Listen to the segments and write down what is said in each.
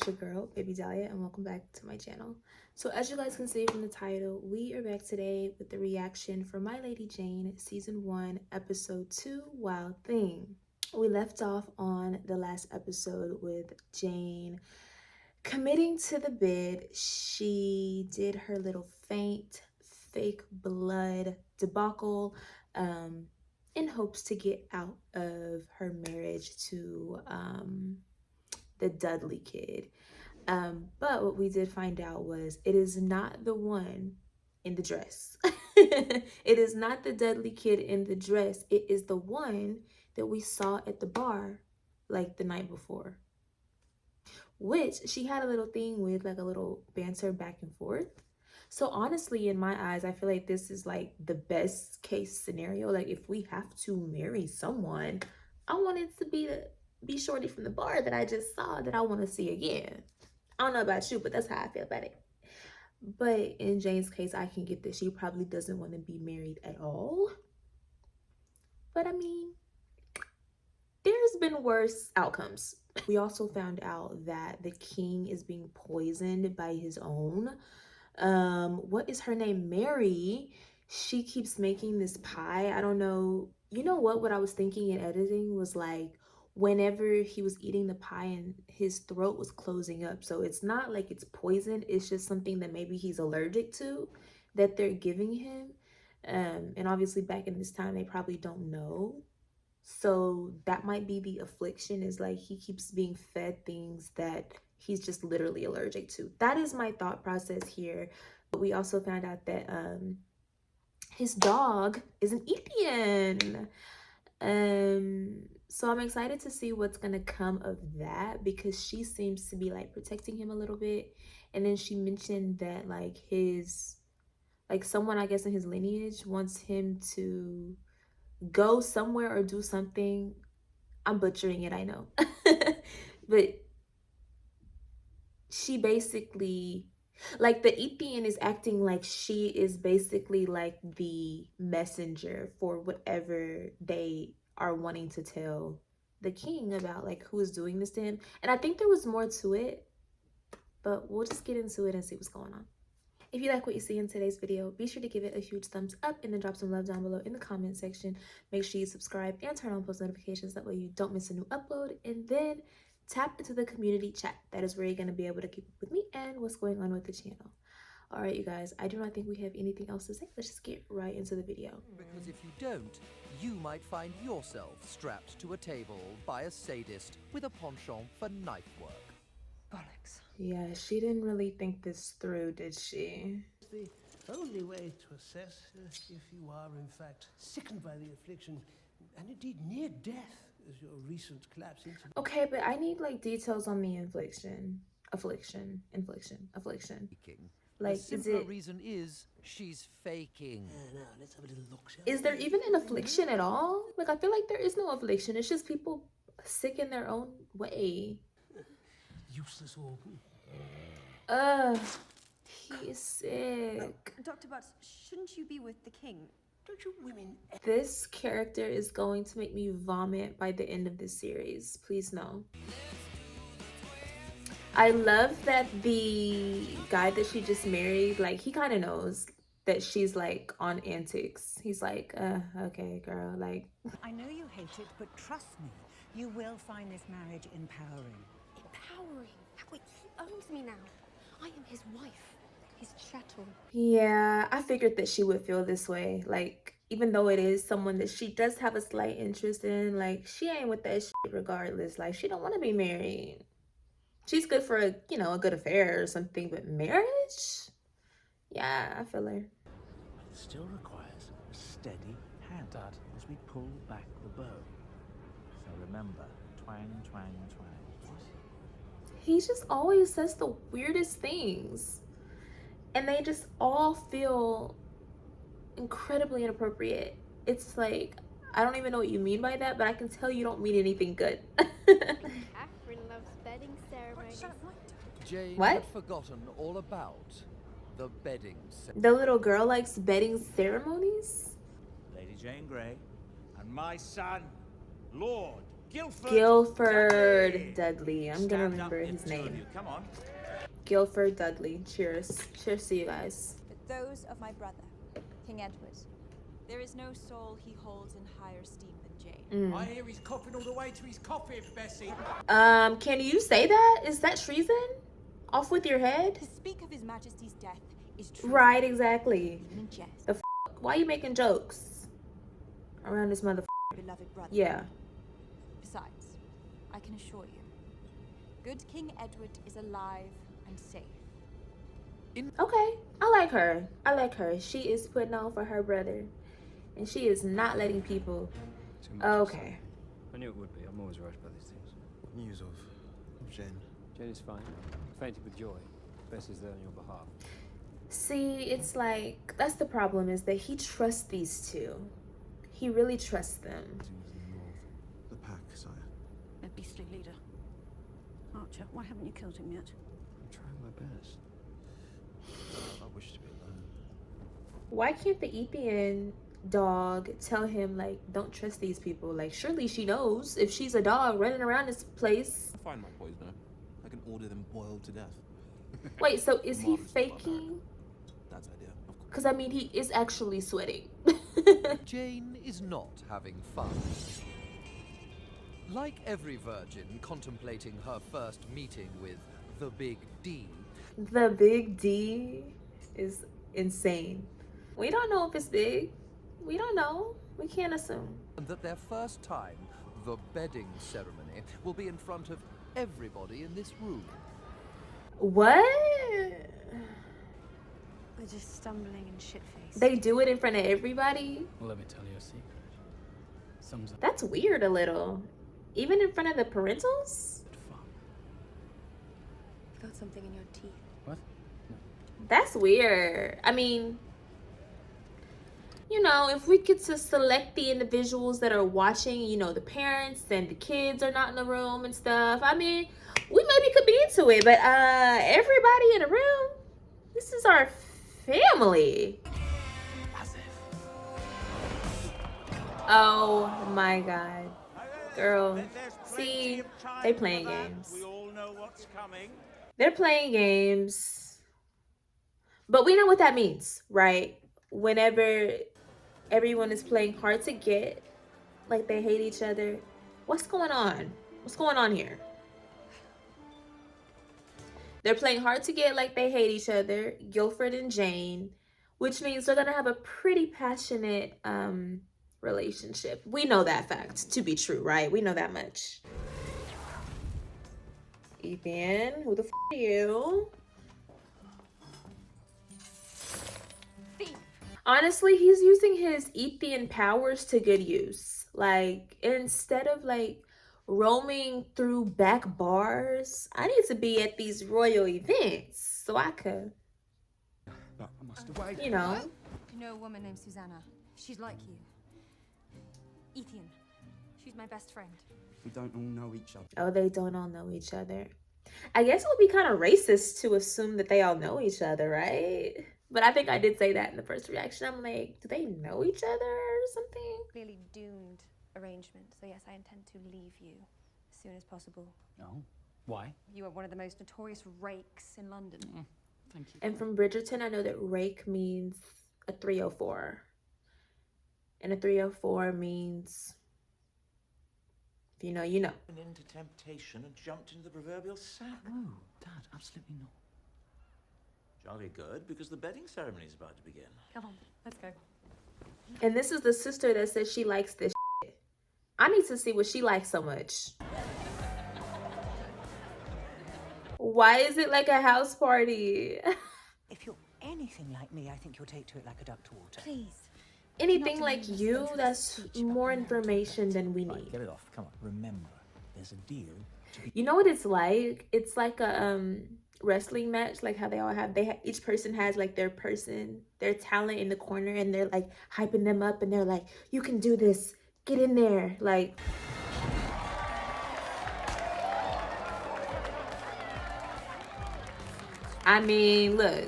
it's your girl, Baby Dahlia, and welcome back to my channel. So as you guys can see from the title, we are back today with the reaction for My Lady Jane, Season 1, Episode 2, Wild Thing. We left off on the last episode with Jane committing to the bid. She did her little faint, fake blood debacle in hopes to get out of her marriage to the Dudley kid. But what we did find out was it is not the one in the dress. It is not the Dudley kid in the dress. It is the one that we saw at the bar like the night before. Which she had a little thing with, like a little banter back and forth. So honestly, in my eyes, I feel like this is like the best case scenario. Like if we have to marry someone, I want it to be shorty from the bar that I just saw that I want to see again. I don't know about you, but that's how I feel about it. But in Jane's case, I can get that she probably doesn't want to be married at all. But I mean, there's been worse outcomes. We also found out that the king is being poisoned by his own. What is her name? Mary. She keeps making this pie. I don't know. You know what I was thinking in editing was like, whenever he was eating the pie and his throat was closing up. So it's not like it's poison. It's just something that maybe he's allergic to that they're giving him. And obviously back in this time, they probably don't know. So that might be the affliction, is like he keeps being fed things that he's just literally allergic to. That is my thought process here. But we also found out that his dog is an Ethiopian. So I'm excited to see what's gonna come of that, because she seems to be like protecting him a little bit. And then she mentioned that like someone, I guess, in his lineage wants him to go somewhere or do something. I'm butchering it, I know. But she basically, like, the Ethiopian is acting like she is basically like the messenger for whatever they are wanting to tell the king about, like who is doing this to him. And I think there was more to it, but we'll just get into it and see what's going on. If you like what you see in today's video, be sure to give it a huge thumbs up and then drop some love down below in the comment section. Make sure you subscribe and turn on post notifications. That way you don't miss a new upload. And then tap into the community chat. That is where you're going to be able to keep up with me and what's going on with the channel. All right, you guys, I do not think we have anything else to say. Let's just get right into the video. Because if you don't, you might find yourself strapped to a table by a sadist with a penchant for knife work. Bollocks. Yeah, she didn't really think this through, did she? The only way to assess if you are in fact sickened by the affliction, and indeed near death, as your recent collapse into... Okay, but I need like details on the affliction. Like, The simpler reason is she's faking. Now, let's have a little look, shall Is there even an affliction at all? Like, I feel like there is no affliction. It's just people sick in their own way. Useless organ. He's sick. Dr. Butts, shouldn't you be with the king? Don't you women... This character is going to make me vomit by the end of this series. Please no. I love that the guy that she just married, like, he kind of knows that she's like on antics. He's like, okay, girl, like. I know you hate it, but trust me, you will find this marriage empowering. Empowering? Wait, he owns me now. I am his wife, his chattel. Yeah, I figured that she would feel this way. Like, even though it is someone that she does have a slight interest in, like, she ain't with that shit regardless. Like, she don't want to be married. She's good for a, you know, a good affair or something, but marriage? Yeah, I feel her. But it still requires a steady hand, Dad, as we pull back the bow. So remember, twang, twang, twang. He just always says the weirdest things. And they just all feel incredibly inappropriate. It's like, I don't even know what you mean by that, but I can tell you don't mean anything good. Catherine loves bedding ceremonies. Jane What? had forgotten all about the bedding ceremony. The little girl likes bedding ceremonies? Lady Jane Grey, and my son, Lord Guilford Dudley. I'm gonna Stand up, remember the his two of name. you. Come on. Guilford Dudley. Cheers. Cheers to you guys. But those of my brother, King Edward, there is no soul he holds in higher esteem than Jane. I hear he's coughing all the way to his coffin, Bessie. Can you say that? Is that treason? Off with your head? To speak of His Majesty's death is true. Right, exactly. Even in jest. The why are you making jokes around this mother? Beloved brother. Yeah. Besides, I can assure you, good King Edward is alive and safe. Okay. I like her. I like her. She is putting on for her brother. And she is not letting people. Okay. I knew it would be. I'm always rushed by these things. What news of Jane? Jane is fine. Fainted with joy. Bessie's there on your behalf. See, it's like that's the problem is that he trusts these two. He really trusts them. The pack, sire. Their beastly leader. Archer, why haven't you killed him yet? I'm trying my best. I wish to be alone. Why can't the Ethian dog tell him like don't trust these people? Like surely she knows if she's a dog running around this place. I'll find my poisoner. I can order them boiled to death. Wait, so is he Marvelous barbaric. faking? That's idea, of course. Because I mean he is actually sweating. Jane is not having fun. Like every virgin contemplating her first meeting with the Big D, The big D is insane. We don't know if it's big. We don't know. We can't assume. and that their first time, the bedding ceremony, will be in front of everybody in this room. What? We're just stumbling and shit-faced. They do it in front of everybody? Well, let me tell you a secret. Sums up That's weird a little. Even in front of the parentals? fun. You've got something in your teeth. What? That's weird. I mean, you know, if we get to select the individuals that are watching, you know, the parents and the kids are not in the room and stuff, I mean, we maybe could be into it, but everybody in the room, this is our family. Oh my god. Girl, see, they playing games. We all know what's coming. They're playing games. But we know what that means, right? Whenever everyone is playing hard to get, like they hate each other. What's going on? What's going on here? They're playing hard to get like they hate each other, Guilford and Jane, which means they're gonna have a pretty passionate relationship. We know that fact to be true, right? We know that much. Ethan, who the f are you? Honestly, he's using his Ethian powers to good use. Like, instead of like roaming through back bars, I need to be at these royal events so I could, But I must away. you know. You know a woman named Susanna. She's like you. Ethan. She's my best friend. We don't all know each other. Oh, they don't all know each other. I guess it would be kind of racist to assume that they all know each other, right? But I think I did say that in the first reaction. I'm like, do they know each other or something? Clearly doomed arrangement. So yes, I intend to leave you as soon as possible. Oh, why? You are one of the most notorious rakes in London. Thank you. And from Bridgerton, I know that rake means a 304. And a 304 means, if you know, you know. And into temptation and jumped into the proverbial sack. No, Dad, absolutely not. Jolly good, because the bedding ceremony is about to begin. Come on, let's go. And this is the sister that says she likes this shit. I need to see what she likes so much. Why is it like a house party? If you're anything like me, I think you'll take to it like a duck to water. Please. Anything like you, that's more information than we Right, need. get it off. Come on. Remember, there's a deal to be. You know what it's like? It's like a wrestling match, like how they all have. Each person has like their talent in the corner, and they're like hyping them up, and they're like, "You can do this. Get in there!" Like. I mean, look.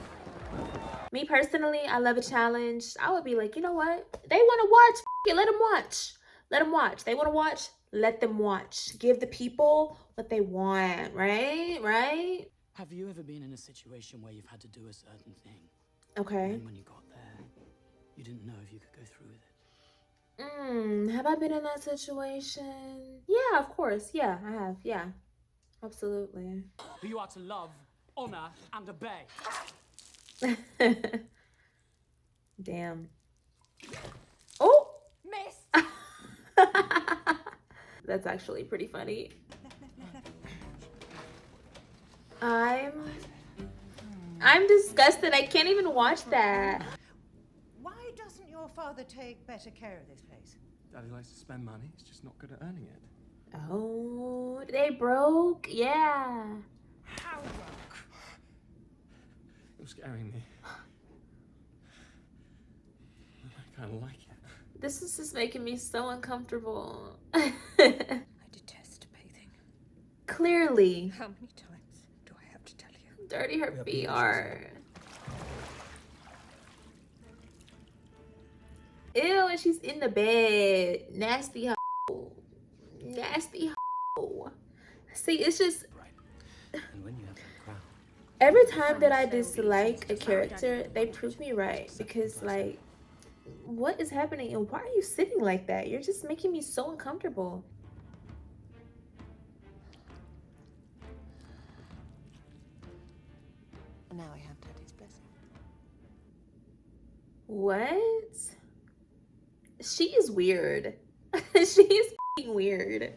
Me personally, I love a challenge. I would be like, you know what? They want to watch. F it, let them watch. Let them watch. They want to watch. let them watch. Give the people what they want, right? Right? Have you ever been in a situation where you've had to do a certain thing? Okay. And when you got there, you didn't know if you could go through with it? Have I been in that situation? Yeah, of course. Yeah, I have. Yeah, absolutely. Who you are to love, honor, and obey. Damn. Oh! Miss! That's actually pretty funny. I'm disgusted. I can't even watch that. Why doesn't your father take better care of this place? Daddy likes to spend money. He's just not good at earning it. Oh, they broke? Yeah. How broke? It was scaring me. I kind of like it. This is just making me so uncomfortable. I detest bathing. Clearly. How many times do I have to tell you? Dirty her feet are. Ew, and she's in the bed. Nasty hoe. Nasty hoe. See, it's just... And when you have that crown, Every time that I dislike a character, they prove me right. Because, like, what is happening? And why are you sitting like that? You're just making me so uncomfortable. And now I have Daddy's blessing. What? She is weird. She is f***ing weird.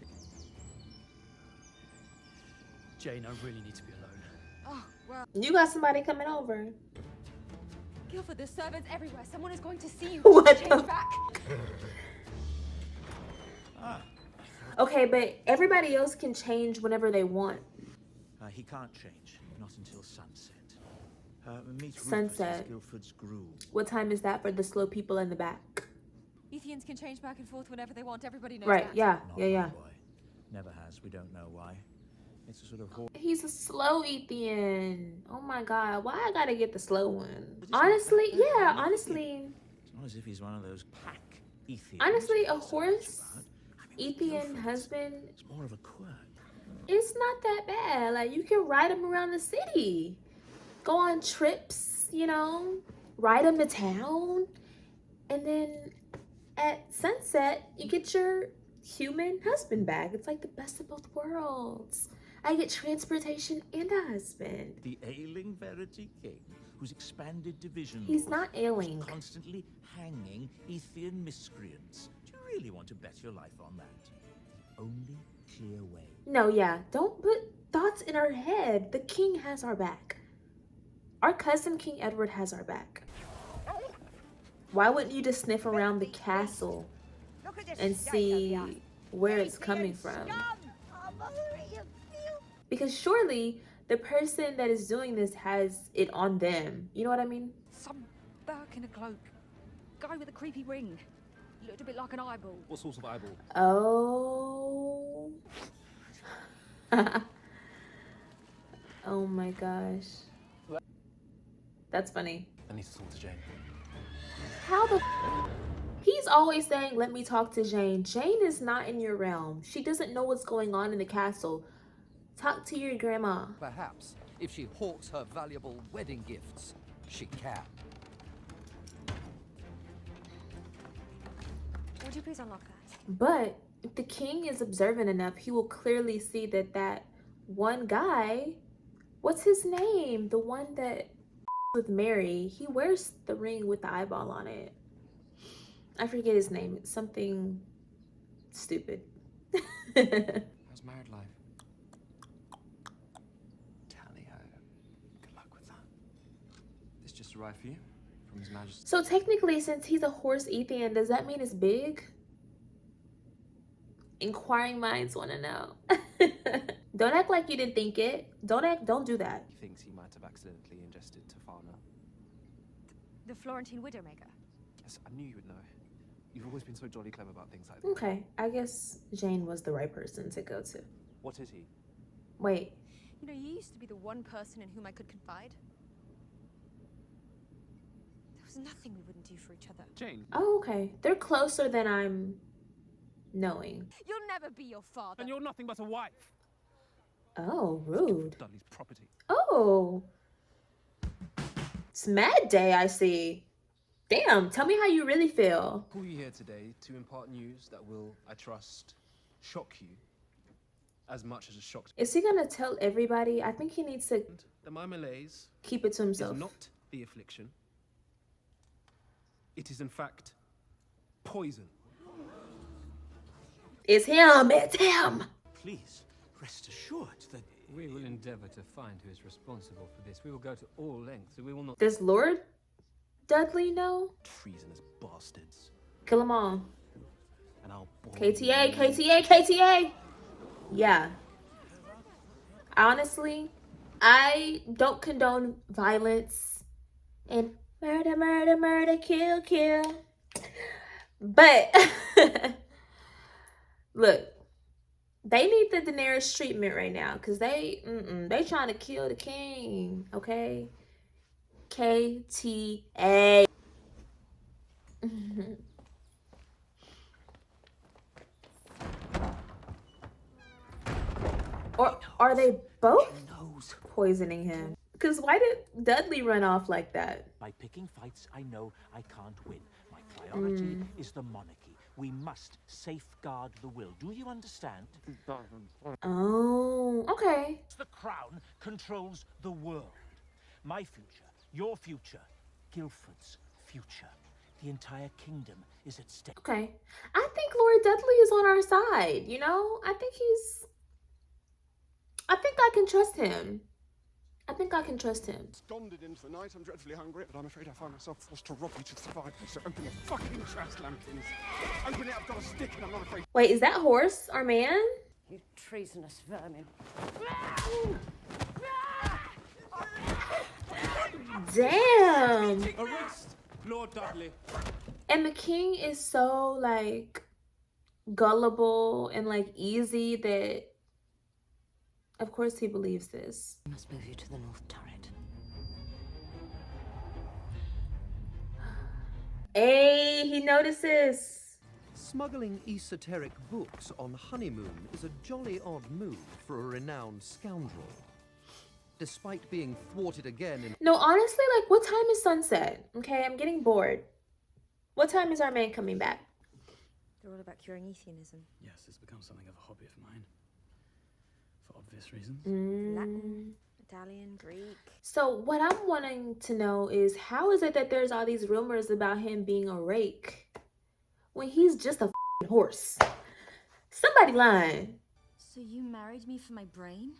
Jane, I really need to be alone. Oh, well. You got somebody coming over. Guilford, there's servants everywhere. Someone is going to see you. What Change the- back. Okay, but everybody else can change whenever they want. He can't change, not until sunset. Meet Sunset. Rufus as Guildford's groom. What time is that for the slow people in the back? Ethians can change back and forth whenever they want. Everybody knows Right, that. yeah, Not yeah. my boy. Never has. We don't know why. It's a sort of He's a slow Ethian. Oh my god, why I gotta get the slow one? Honestly, yeah, honestly. It's not as if he's one of those pack Ethians. Honestly, a we so horse, much about. Ethian Guildford's, husband, It's more of a quirk. it's not that bad. Like, you can ride him around the city. Go on trips, you know, ride him to town. And then at sunset, you get your human husband back. It's like the best of both worlds. I get transportation and a husband. The ailing Verity King, whose expanded division He's laws not ailing. was constantly hanging Ethian miscreants. Do you really want to bet your life on that? The only clear way. No, yeah, don't put thoughts in our head. The king has our back. Our cousin King Edward has our back. Why wouldn't you just sniff around the castle Look at this and state of ya. see where it's coming from? Because surely the person that is doing this has it on them. You know what I mean? Some Burke in a cloak. Guy with a creepy ring. Looked a bit like an eyeball. What sort of eyeball? Oh. Oh my gosh. That's funny. I need to talk to Jane. How the He's always saying, let me talk to Jane. Jane is not in your realm. She doesn't know what's going on in the castle. Talk to your grandma. Perhaps, if she hawks her valuable wedding gifts, she can. Would you please unlock that? But if the king is observant enough, he will clearly see that that one guy, what's his name? The one that with Mary, he wears the ring with the eyeball on it. I forget his name. It's something stupid. How's married life? Tally-ho. Good luck with that. This just arrived for you from His Majesty. So technically, since he's a horse Ethian, does that mean it's big? Inquiring minds want to know. Don't act like you didn't think it. Don't do that. He thinks he might have accidentally ingested Tofana. The Florentine Widowmaker. Yes, I knew you would know. You've always been so jolly clever about things like that. Okay, I guess Jane was the right person to go to. What is he? Wait, You know, you used to be the one person in whom I could confide. There was nothing we wouldn't do for each other. Jane. oh okay. They're closer than I'm knowing. You'll never be your father. And you're nothing but a wife. Oh, rude. Dudley's property. Oh. It's Mad Day, I see. Damn, tell me how you really feel. Call you here today to impart news that will, I trust, shock you as much as it shocked me. Is he gonna tell everybody? I think he needs to That my malaise keep it to himself. is not the affliction. It is in fact poison. It's him, it's him. Please, rest assured that We will endeavour to find who is responsible for this. We will go to all lengths. We will not. Does Lord Dudley know? Treasonous bastards. Kill them all. And I'll boil KTA, KTA, KTA. Yeah. Honestly, I don't condone violence and murder, murder, murder, kill, kill. But look, they need the Daenerys treatment right now because they trying to kill the king. Okay, KTA. Or are they both poisoning him? Because why did Dudley run off like that? by picking fights I know I can't win. My priority is the monarchy. We must safeguard the will. Do you understand? Oh, okay. The crown controls the world. My future, your future, Guildford's future. The entire kingdom is at stake. Okay. I think Lord Dudley is on our side, you know? I think I can trust him. I think I can trust him. Donned into the night. I'm dreadfully hungry, but I'm afraid I find myself forced to rob you to survive. So open your fucking trash, Lambkins. Open it, I've got a stick and I'm not afraid. Wait, is that horse our man? You treasonous vermin. Damn. Arrest Lord Dudley. And the king is so like gullible and like easy that of course he believes this. I must move you to the north turret. Hey, he notices. Smuggling esoteric books on honeymoon is a jolly odd move for a renowned scoundrel. Despite being thwarted again in... No, honestly, like what time is sunset? Okay, I'm getting bored. What time is our man coming back? They're all about curing Athenianism. Yes, it's become something of a hobby of mine. For obvious reasons. Latin, Italian, Greek. So what I'm wanting to know is how is it that there's all these rumors about him being a rake when he's just a f***ing horse? Somebody lying. So you married me for my brain?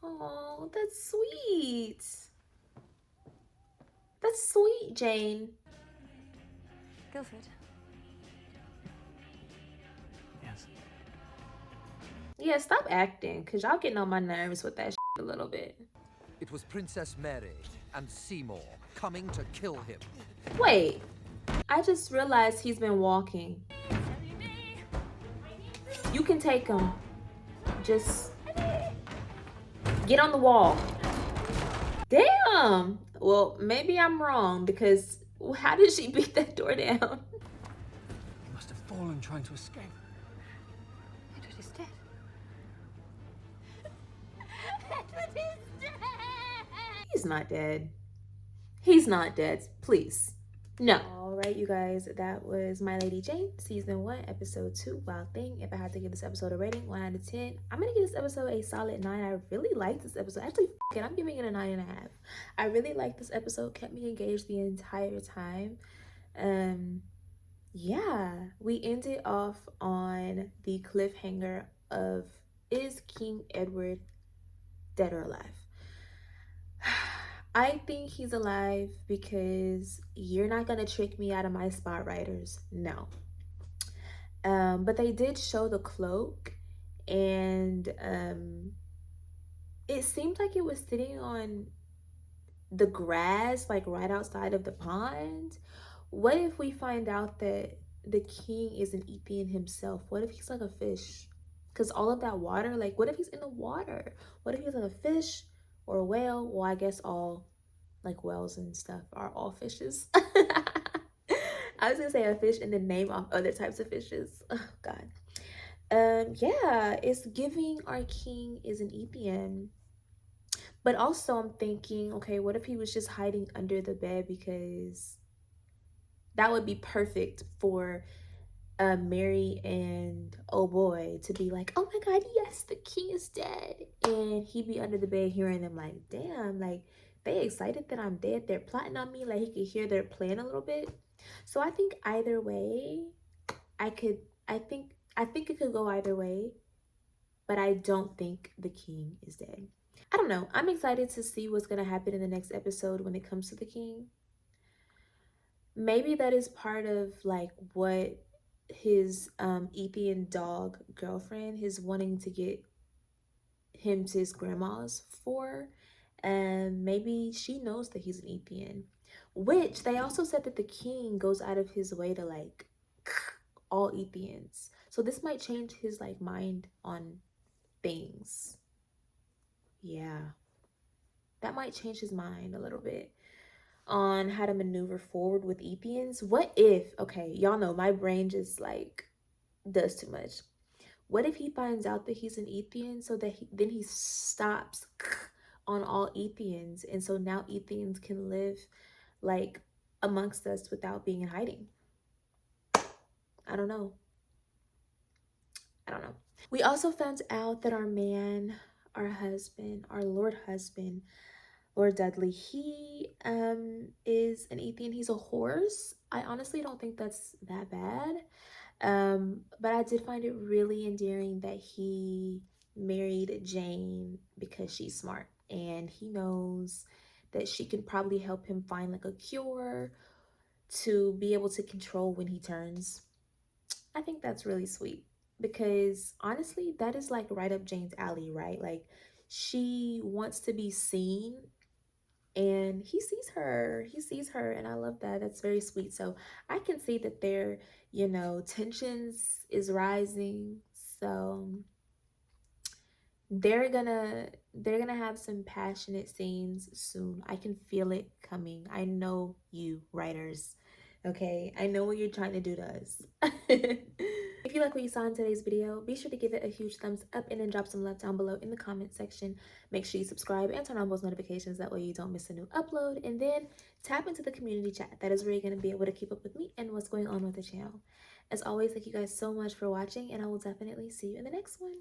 Oh, that's sweet. That's sweet, Jane. Guildford. Yes. Yeah, stop acting, because y'all getting on my nerves with that a little bit. It was Princess Mary and Seymour coming to kill him. Wait, I just realized he's been walking. You can take him. Just get on the wall. Damn. Well, maybe I'm wrong because how did she beat that door down? You must have fallen trying to escape. Edward is dead. He's not dead. He's not dead. Please. No. Alright, you guys, that was My Lady Jane, season 1, episode 2, Wild Thing. If I had to give this episode a rating, 1 out of 10, I'm gonna give this episode a solid 9. I really like this episode. Actually, I'm giving it a 9.5. I really like this episode, kept me engaged the entire time. Yeah, we ended off on the cliffhanger of, is King Edward dead or alive? I think he's alive because you're not going to trick me out of my spot, writers. No. But they did show the cloak, and it seemed like it was sitting on the grass, like right outside of the pond. What if we find out that the king is an Ethian himself? What if he's like a fish? Because all of that water, like what if he's in the water? What if he's like a fish? Or a whale? Well, I guess all like whales and stuff are all fishes. I was gonna say a fish and then name off other types of fishes. Oh God. Yeah, it's giving our king is an Ethian. But also I'm thinking, okay, what if he was just hiding under the bed? Because that would be perfect for Mary and oh boy to be like, oh my god, yes, the king is dead, and he'd be under the bed hearing them like, damn, like they excited that I'm dead, they're plotting on me. Like he could hear their plan a little bit. So I think either way, I think it could go either way, but I don't think the king is dead. I don't know. I'm excited to see what's gonna happen in the next episode when it comes to the king. Maybe that is part of like what his Ethian dog girlfriend is wanting to get him to his grandma's for, and maybe she knows that he's an Ethian, which they also said that the king goes out of his way to like all Ethians, so this might change his like mind on things. Yeah, that might change his mind a little bit on how to maneuver forward with Ethians. What if, okay, y'all know my brain just like does too much. What if he finds out that he's an Ethian, so that then he stops on all Ethians, and so now Ethians can live like amongst us without being in hiding? I don't know. We also found out that our man, our husband, our Lord husband, Lord Dudley, he is an Ethian. He's a horse. I honestly don't think that's that bad. But I did find it really endearing that he married Jane because she's smart and he knows that she can probably help him find like a cure to be able to control when he turns. I think that's really sweet because honestly, that is like right up Jane's alley, right? Like she wants to be seen and he sees her, and I love that. That's very sweet. So I can see that their, you know, tensions is rising, so they're gonna have some passionate scenes soon. I can feel it coming. I know you writers, okay? I know what you're trying to do to us. If you like what you saw in today's video, be sure to give it a huge thumbs up and then drop some love down below in the comment section. Make sure you subscribe and turn on those notifications. That way you don't miss a new upload. And then tap into the community chat. That is where you're going to be able to keep up with me and what's going on with the channel. As always, thank you guys so much for watching, and I will definitely see you in the next one.